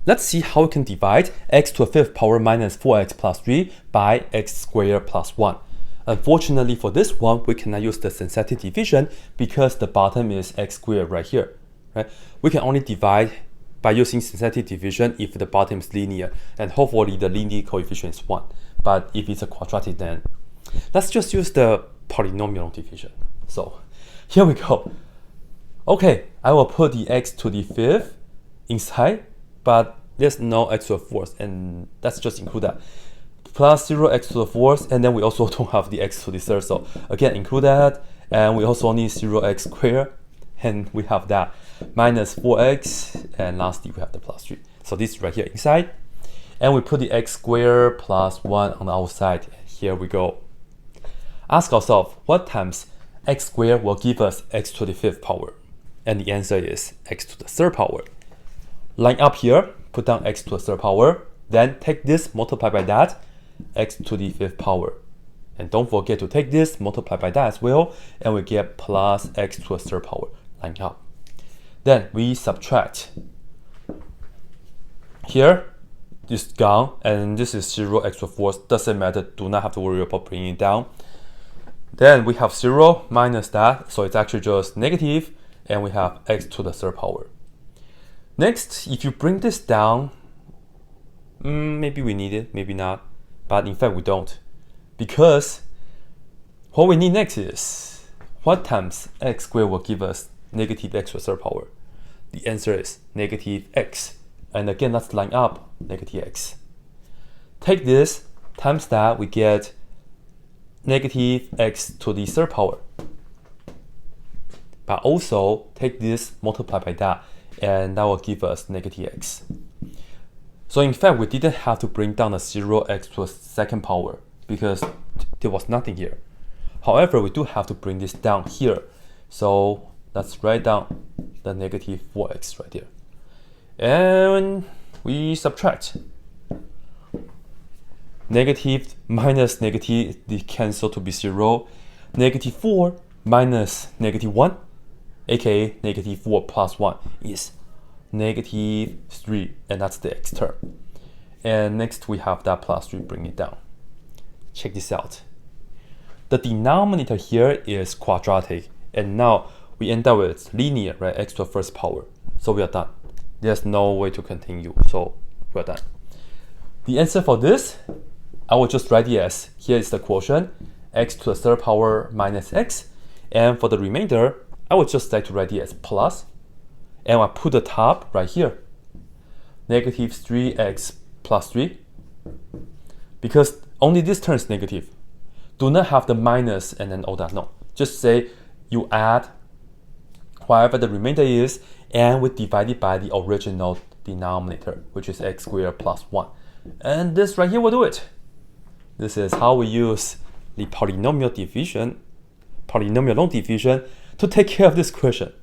let's see how we can divide x to the fifth power minus 4x plus 3 by x squared plus 1. Unfortunately for this one, we cannot use the synthetic division because the bottom is x squared right here. Right? We can only divide by using synthetic division if the bottom is linear, and hopefully the linear coefficient is 1. But if it's a quadratic, then let's just use the polynomial division. So here we go. Okay, I will put the x to the fifth inside, but there's no x to the fourth, and let's just include that. Plus 0x to the fourth, and then we also don't have the x to the third, so again include that, and we also need 0x squared, and we have that minus 4x, and lastly we have the plus 3. So this is right here inside, and we put the x squared plus 1 on the outside. Here we go. Ask ourselves, what times x squared will give us x to the fifth power? And the answer is x to the third power. Line up here, put down x to the third power, then take this, multiply by that, x to the fifth power. And don't forget to take this, multiply by that as well, and we get plus x to the third power. Line up. Then we subtract. Here, this is gone, and this is 0x to the fourth. Doesn't matter, do not have to worry about bringing it down. Then we have 0 minus that, so it's actually just negative, and we have x to the third power. Next, if you bring this down, maybe we need it, maybe not, but in fact we don't, because what we need next is what times x squared will give us negative x to the third power. The answer is negative x, and again let's line up negative x. Take this times that, we get negative x to the third power, but also take this, multiply by that, and that will give us negative x. So in fact, we didn't have to bring down the 0x to the second power because there was nothing here. However, we do have to bring this down here. So let's write down the negative 4x right there. And we subtract. Negative minus negative, they cancel to be 0. Negative 4 minus negative 1, aka negative 4 plus 1 is negative 3, and that's the x term. And next we have that plus 3, bring it down. Check this out. The denominator here is quadratic, and now we end up with linear, right? X to the first power. So we are done. There's no way to continue, so we're done. The answer for this, I will just write it as, here is the quotient, x to the third power minus x, and for the remainder, I would just like to write it as plus, and I put the top right here, negative 3x plus 3, because only this term is negative. Do not have the minus and then all that, no. Just say you add whatever the remainder is, and we divide it by the original denominator, which is x squared plus 1. And this right here will do it. This is how we use the polynomial long division to take care of this question.